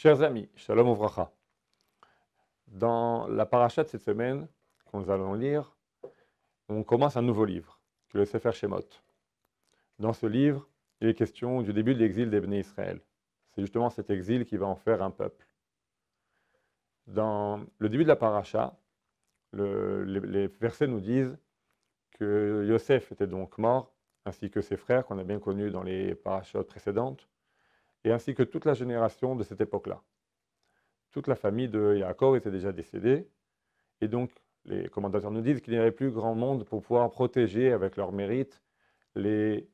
Chers amis, Shalom Uvracha. Dans la paracha de cette semaine que nous allons lire, on commence un nouveau livre, qui est le Sefer Shemot. Dans ce livre, il est question du début de l'exil des Bnei Israël. C'est justement cet exil qui va en faire un peuple. Dans le début de la paracha, les versets nous disent que Yosef était donc mort, ainsi que ses frères, qu'on a bien connus dans les parachutes précédentes, et ainsi que toute la génération de cette époque-là. Toute la famille de Yaakov était déjà décédée, et donc les commentateurs nous disent qu'il n'y avait plus grand monde pour pouvoir protéger avec leur mérite les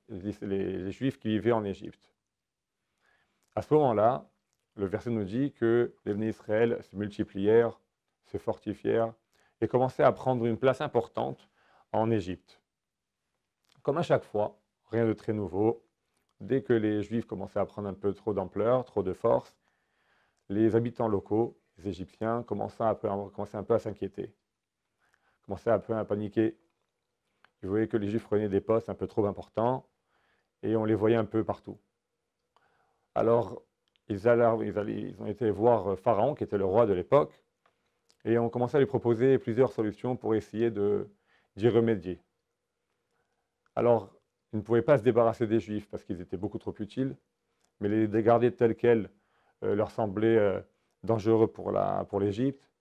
Juifs qui vivaient en Égypte. À ce moment-là, le verset nous dit que les Bnei Israël se multiplièrent, se fortifièrent, et commençaient à prendre une place importante en Égypte. Comme à chaque fois, rien de très nouveau, dès que les Juifs commençaient à prendre un peu trop d'ampleur, trop de force, les habitants locaux, les Égyptiens, commençaient un peu à s'inquiéter, commençaient un peu à paniquer. Ils voyaient que les Juifs prenaient des postes un peu trop importants et on les voyait un peu partout. Alors, ils ont été voir Pharaon, qui était le roi de l'époque, et on commençait à lui proposer plusieurs solutions pour essayer d'y remédier. Alors, ils ne pouvaient pas se débarrasser des Juifs parce qu'ils étaient beaucoup trop utiles, mais les garder tels quels leur semblait dangereux pour l'Égypte.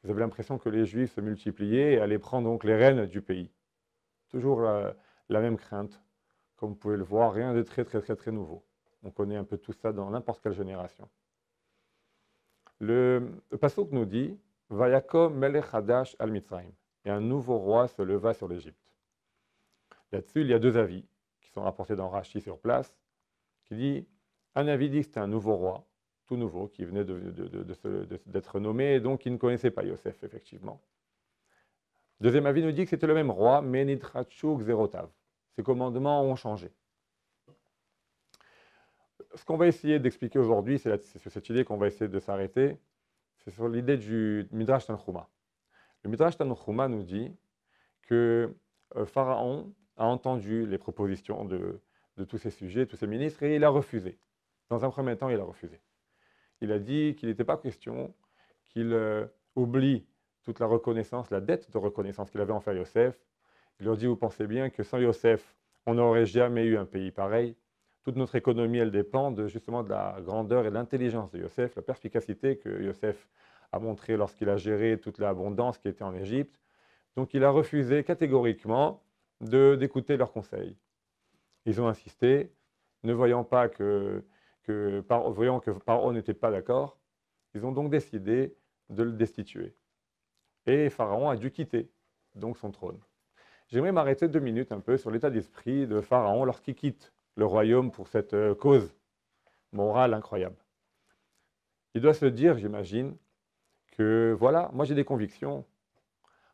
Ils avaient l'impression que les Juifs se multipliaient et allaient prendre donc les rênes du pays. Toujours la même crainte. Comme vous pouvez le voir, rien de très nouveau. On connaît un peu tout ça dans n'importe quelle génération. Le pasuk nous dit « Vayakom melech hadash al Mitzrayim » et un nouveau roi se leva sur l'Égypte. Là-dessus, il y a deux avis qui sont rapportés dans Rashi sur place, qui dit un avis dit que c'était un nouveau roi, tout nouveau, qui venait d'être nommé, et donc qui ne connaissait pas Yosef, effectivement. Deuxième avis nous dit que c'était le même roi, mais Nitrachu Xerotav. Ses commandements ont changé. Ce qu'on va essayer d'expliquer aujourd'hui, c'est sur cette idée qu'on va essayer de s'arrêter, c'est sur l'idée du Midrash Tanchuma. Le Midrash Tanchuma nous dit que Pharaon a entendu les propositions de tous ces sujets, tous ces ministres, et il a refusé. Dans un premier temps, il a refusé. Il a dit qu'il n'était pas question qu'il oublie toute la reconnaissance, la dette de reconnaissance qu'il avait envers Yosef. Il leur dit, vous pensez bien que sans Yosef, on n'aurait jamais eu un pays pareil. Toute notre économie, elle dépend justement de la grandeur et de l'intelligence de Yosef, la perspicacité que Yosef a montré lorsqu'il a géré toute l'abondance qui était en Égypte. Donc il a refusé catégoriquement d'écouter leurs conseils. Ils ont insisté, ne voyant que Pharaon n'était pas d'accord, ils ont donc décidé de le destituer. Et Pharaon a dû quitter donc son trône. J'aimerais m'arrêter 2 minutes un peu sur l'état d'esprit de Pharaon lorsqu'il quitte le royaume pour cette cause morale incroyable. Il doit se dire, j'imagine, que voilà, moi j'ai des convictions.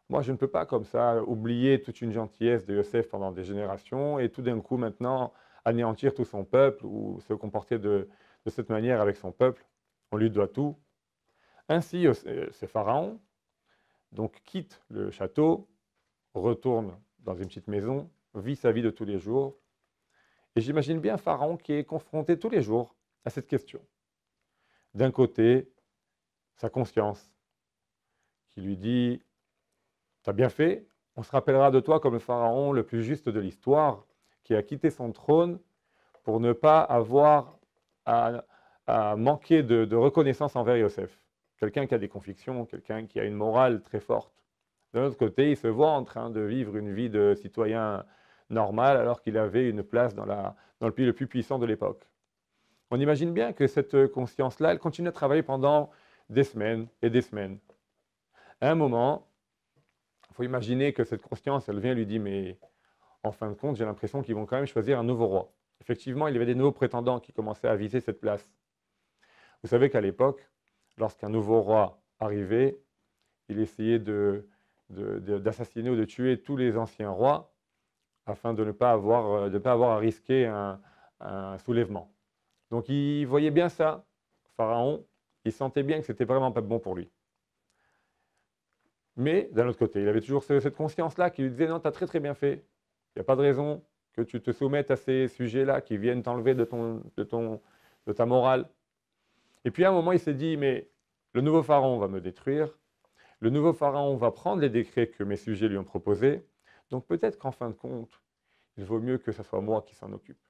Moi je ne peux pas comme ça oublier toute une gentillesse de Yosef pendant des générations et tout d'un coup maintenant anéantir tout son peuple ou se comporter de cette manière avec son peuple. On lui doit tout. Ainsi, ce Pharaon donc quitte le château, retourne dans une petite maison, vit sa vie de tous les jours. Et j'imagine bien Pharaon qui est confronté tous les jours à cette question. D'un côté, sa conscience, qui lui dit « Tu as bien fait, on se rappellera de toi comme le Pharaon le plus juste de l'histoire, qui a quitté son trône pour ne pas avoir à manquer de reconnaissance envers Yosef. Quelqu'un qui a des convictions, quelqu'un qui a une morale très forte. D'un autre côté, il se voit en train de vivre une vie de citoyen normal alors qu'il avait une place dans le pays le plus puissant de l'époque. On imagine bien que cette conscience-là, elle continue à travailler pendant des semaines et des semaines. À un moment, il faut imaginer que cette conscience, elle vient lui dire « mais en fin de compte, j'ai l'impression qu'ils vont quand même choisir un nouveau roi ». Effectivement, il y avait des nouveaux prétendants qui commençaient à viser cette place. Vous savez qu'à l'époque, lorsqu'un nouveau roi arrivait, il essayait d'assassiner ou de tuer tous les anciens rois afin de ne pas avoir à risquer un soulèvement. Donc il voyait bien ça, Pharaon, il sentait bien que c'était vraiment pas bon pour lui. Mais d'un autre côté, il avait toujours cette conscience-là qui lui disait « non, tu as très bien fait, il n'y a pas de raison que tu te soumettes à ces sujets-là qui viennent t'enlever de ta morale ». Et puis à un moment, il s'est dit, mais le nouveau pharaon va me détruire, le nouveau pharaon va prendre les décrets que mes sujets lui ont proposés, donc peut-être qu'en fin de compte, il vaut mieux que ce soit moi qui s'en occupe.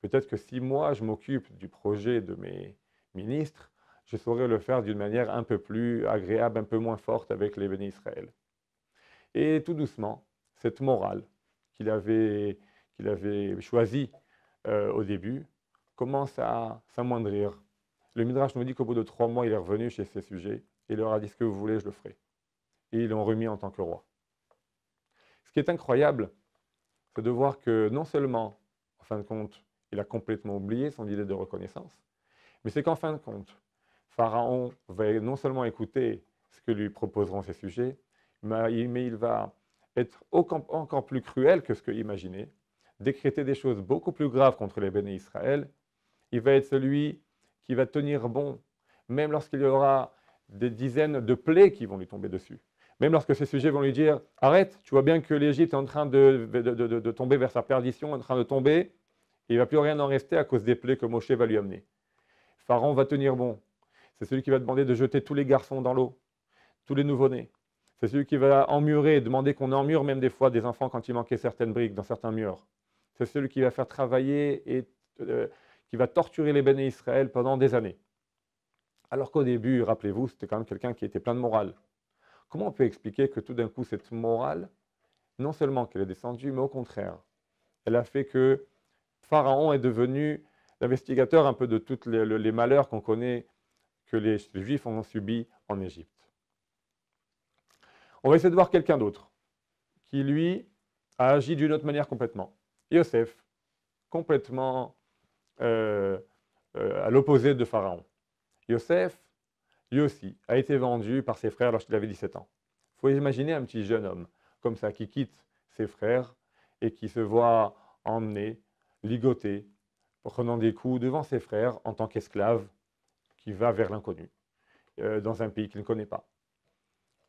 Peut-être que si moi, je m'occupe du projet de mes ministres, je saurais le faire d'une manière un peu plus agréable, un peu moins forte avec les bénis Israël. Et tout doucement, cette morale qu'il avait choisie au début commence à s'amoindrir. Le Midrash nous dit qu'au bout de 3 mois, il est revenu chez ses sujets et il leur a dit ce que vous voulez, je le ferai. Et ils l'ont remis en tant que roi. Ce qui est incroyable, c'est de voir que non seulement, en fin de compte, il a complètement oublié son idée de reconnaissance, mais c'est qu'en fin de compte, Pharaon va non seulement écouter ce que lui proposeront ses sujets, mais il va être encore plus cruel que ce qu'il imaginait, décréter des choses beaucoup plus graves contre les bénis Israël. Il va être celui qui va tenir bon, même lorsqu'il y aura des dizaines de plaies qui vont lui tomber dessus. Même lorsque ses sujets vont lui dire « Arrête, tu vois bien que l'Égypte est en train de tomber vers sa perdition, en train de tomber, et il ne va plus rien en rester à cause des plaies que Moshe va lui amener. » Pharaon va tenir bon. C'est celui qui va demander de jeter tous les garçons dans l'eau, tous les nouveau-nés. C'est celui qui va emmurer, demander qu'on emmure même des fois des enfants quand il manquait certaines briques dans certains murs. C'est celui qui va faire travailler et qui va torturer les bénis Israël pendant des années. Alors qu'au début, rappelez-vous, c'était quand même quelqu'un qui était plein de morale. Comment on peut expliquer que tout d'un coup, cette morale, non seulement qu'elle est descendue, mais au contraire, elle a fait que Pharaon est devenu l'investigateur un peu de tous les malheurs qu'on connaît que les Juifs ont subis en Égypte. On va essayer de voir quelqu'un d'autre qui, lui, a agi d'une autre manière complètement. Yosef, complètement à l'opposé de Pharaon. Yosef, lui aussi, a été vendu par ses frères lorsqu'il avait 17 ans. Il faut imaginer un petit jeune homme comme ça qui quitte ses frères et qui se voit emmené, ligoté, prenant des coups devant ses frères en tant qu'esclave, qui va vers l'inconnu, dans un pays qu'il ne connaît pas.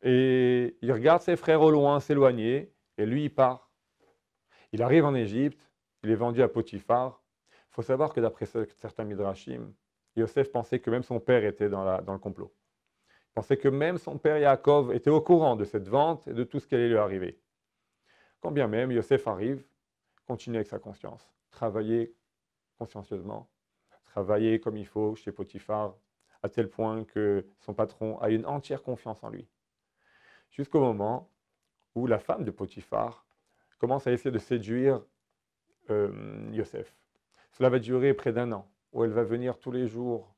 Et il regarde ses frères au loin s'éloigner, et lui, il part. Il arrive en Égypte, il est vendu à Potiphar. Il faut savoir que d'après certains midrashim, Yosef pensait que même son père était dans le complot. Il pensait que même son père Yaakov était au courant de cette vente et de tout ce qui allait lui arriver. Quand bien même, Yosef arrive, continue avec sa conscience, travailler consciencieusement, travailler comme il faut chez Potiphar, à tel point que son patron a une entière confiance en lui. Jusqu'au moment où la femme de Potiphar commence à essayer de séduire Yosef. Cela va durer près d'1 an, où elle va venir tous les jours,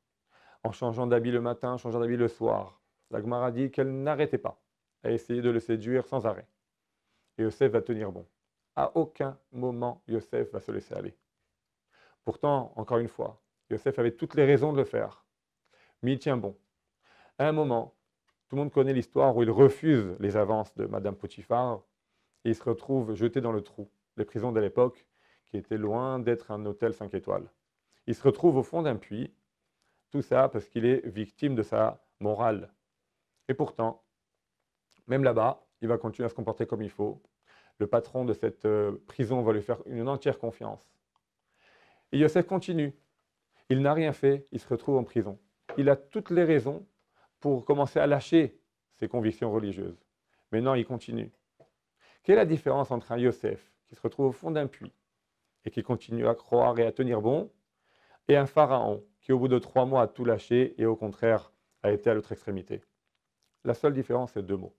en changeant d'habit le matin, changeant d'habit le soir. La Gemara dit qu'elle n'arrêtait pas à essayer de le séduire sans arrêt. Et Yosef va tenir bon. À aucun moment, Yosef va se laisser aller. Pourtant, encore une fois, Yosef avait toutes les raisons de le faire. Mais il tient bon. À un moment, tout le monde connaît l'histoire où il refuse les avances de Madame Potiphar et il se retrouve jeté dans le trou. Les prisons de l'époque, qui étaient loin d'être un hôtel 5 étoiles. Il se retrouve au fond d'un puits, tout ça parce qu'il est victime de sa morale. Et pourtant, même là-bas, il va continuer à se comporter comme il faut. Le patron de cette prison va lui faire une entière confiance. Et Yosef continue. Il n'a rien fait, il se retrouve en prison. Il a toutes les raisons pour commencer à lâcher ses convictions religieuses. Mais non, il continue. Quelle est la différence entre un Yosef qui se retrouve au fond d'un puits et qui continue à croire et à tenir bon, et un pharaon qui, au bout de 3 mois, a tout lâché et au contraire a été à l'autre extrémité? La seule différence, c'est 2 mots.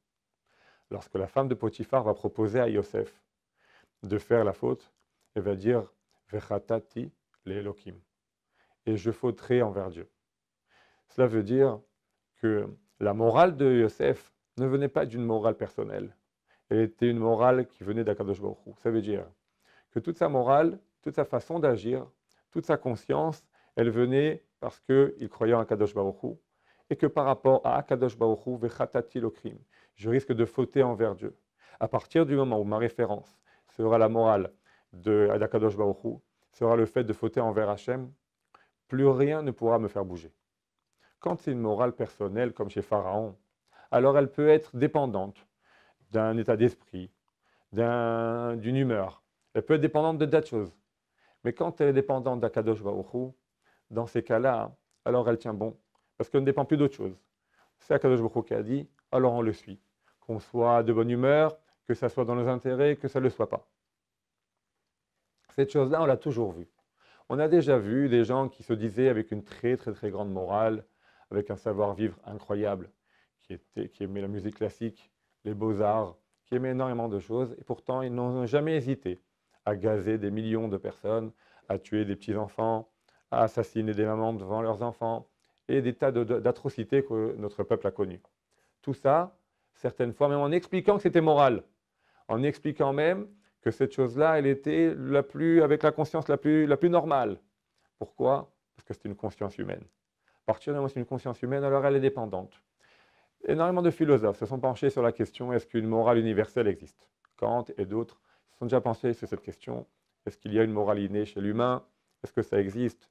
Lorsque la femme de Potiphar va proposer à Yosef de faire la faute, elle va dire « Vechatati le Elohim » et je fauterai envers Dieu. Cela veut dire que la morale de Yosef ne venait pas d'une morale personnelle. Elle était une morale qui venait d'Akadosh Baruch Hu. Ça veut dire que toute sa morale, toute sa façon d'agir, toute sa conscience, elle venait parce qu'il croyait en Akadosh Baruch Hu et que par rapport à Akadosh Baruch Hu, vechatati lokrim, je risque de fauter envers Dieu. À partir du moment où ma référence sera la morale d'Akadosh Baruch Hu, sera le fait de fauter envers Hachem, plus rien ne pourra me faire bouger. Quand c'est une morale personnelle comme chez Pharaon, alors elle peut être dépendante d'un état d'esprit, d'une humeur. Elle peut être dépendante de tas de choses. Mais quand elle est dépendante d'Akadosh Baruch Hu, dans ces cas-là, alors elle tient bon. parce qu'on ne dépend plus d'autre chose. C'est Akadosh Baruch Hu qui a dit, alors on le suit. Qu'on soit de bonne humeur, que ça soit dans nos intérêts, que ça ne le soit pas. Cette chose-là, on l'a toujours vue. On a déjà vu des gens qui se disaient avec une très très très grande morale, avec un savoir-vivre incroyable, qui aimaient la musique classique, les beaux-arts, qui aimaient énormément de choses, et pourtant ils n'ont jamais hésité à gazer des millions de personnes, à tuer des petits-enfants, à assassiner des mamans devant leurs enfants, et des tas d'atrocités que notre peuple a connues. Tout ça, certaines fois, même en expliquant que c'était moral, en expliquant même que cette chose-là, elle était avec la conscience la plus normale. Pourquoi? Parce que c'est une conscience humaine. À partir du moment où c'est une conscience humaine, alors elle est dépendante. Énormément de philosophes se sont penchés sur la question, est-ce qu'une morale universelle existe? Kant et d'autres se sont déjà penchés sur cette question. Est-ce qu'il y a une morale innée chez l'humain? Est-ce que ça existe?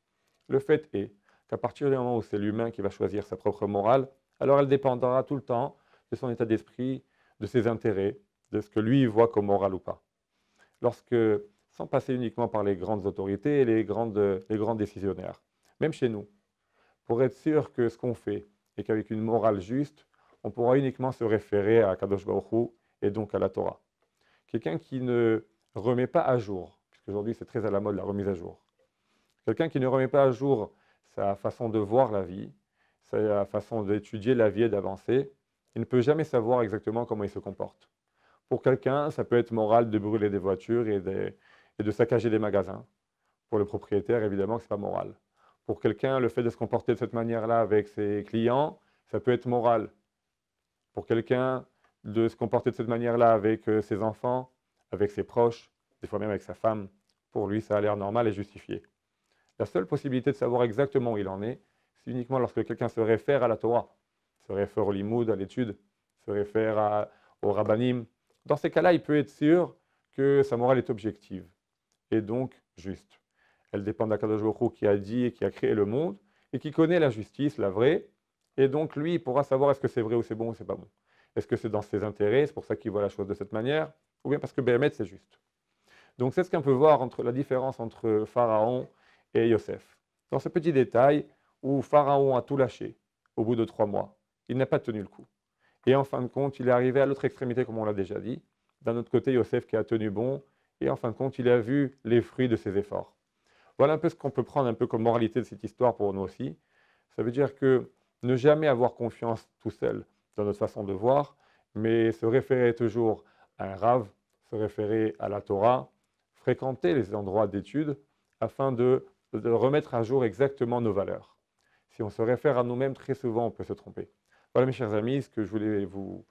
Le fait est qu'à partir du moment où c'est l'humain qui va choisir sa propre morale, alors elle dépendra tout le temps de son état d'esprit, de ses intérêts, de ce que lui voit comme moral ou pas. Lorsque, sans passer uniquement par les grandes autorités et les grands décisionnaires, même chez nous, pour être sûr que ce qu'on fait et qu'avec une morale juste, on pourra uniquement se référer à Kadosh Baruch Hu et donc à la Torah. Quelqu'un qui ne remet pas à jour, puisqu'aujourd'hui c'est très à la mode la remise à jour, quelqu'un qui ne remet pas à jour sa façon de voir la vie, sa façon d'étudier la vie et d'avancer, il ne peut jamais savoir exactement comment il se comporte. Pour quelqu'un, ça peut être moral de brûler des voitures et de saccager des magasins. Pour le propriétaire, évidemment, ce n'est pas moral. Pour quelqu'un, le fait de se comporter de cette manière-là avec ses clients, ça peut être moral. Pour quelqu'un, de se comporter de cette manière-là avec ses enfants, avec ses proches, des fois même avec sa femme, pour lui, ça a l'air normal et justifié. La seule possibilité de savoir exactement où il en est, c'est uniquement lorsque quelqu'un se réfère à la Torah, se réfère au limoud, à l'étude, se réfère au rabbanim. Dans ces cas-là, il peut être sûr que sa morale est objective et donc juste. Elle dépend d'Akadosh Baruch Hu qui a dit et qui a créé le monde et qui connaît la justice, la vraie. Et donc, lui, il pourra savoir est-ce que c'est vrai ou c'est bon ou c'est pas bon. Est-ce que c'est dans ses intérêts, c'est pour ça qu'il voit la chose de cette manière, ou bien parce que Béhémet, c'est juste. Donc, c'est ce qu'on peut voir la différence entre Pharaon et Yosef. Dans ce petit détail où Pharaon a tout lâché au bout de 3 mois, il n'a pas tenu le coup. Et en fin de compte, il est arrivé à l'autre extrémité, comme on l'a déjà dit. D'un autre côté, Yosef qui a tenu bon, et en fin de compte, il a vu les fruits de ses efforts. Voilà un peu ce qu'on peut prendre un peu comme moralité de cette histoire pour nous aussi. Ça veut dire que ne jamais avoir confiance tout seul dans notre façon de voir, mais se référer toujours à un Rav, se référer à la Torah, fréquenter les endroits d'étude afin de remettre à jour exactement nos valeurs. Si on se réfère à nous-mêmes, très souvent, on peut se tromper. Voilà, mes chers amis, ce que je voulais vous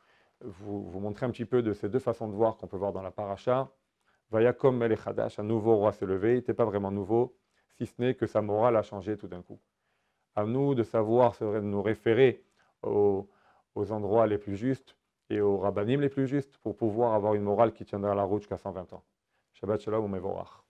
montrer un petit peu de ces deux façons de voir qu'on peut voir dans la paracha. Vayakom Melech Hadash, un nouveau roi s'est levé, il n'était pas vraiment nouveau, si ce n'est que sa morale a changé tout d'un coup. À nous de savoir nous référer aux endroits les plus justes et aux rabbanim les plus justes pour pouvoir avoir une morale qui tiendra la route jusqu'à 120 ans. Shabbat Shalom, Mevorach.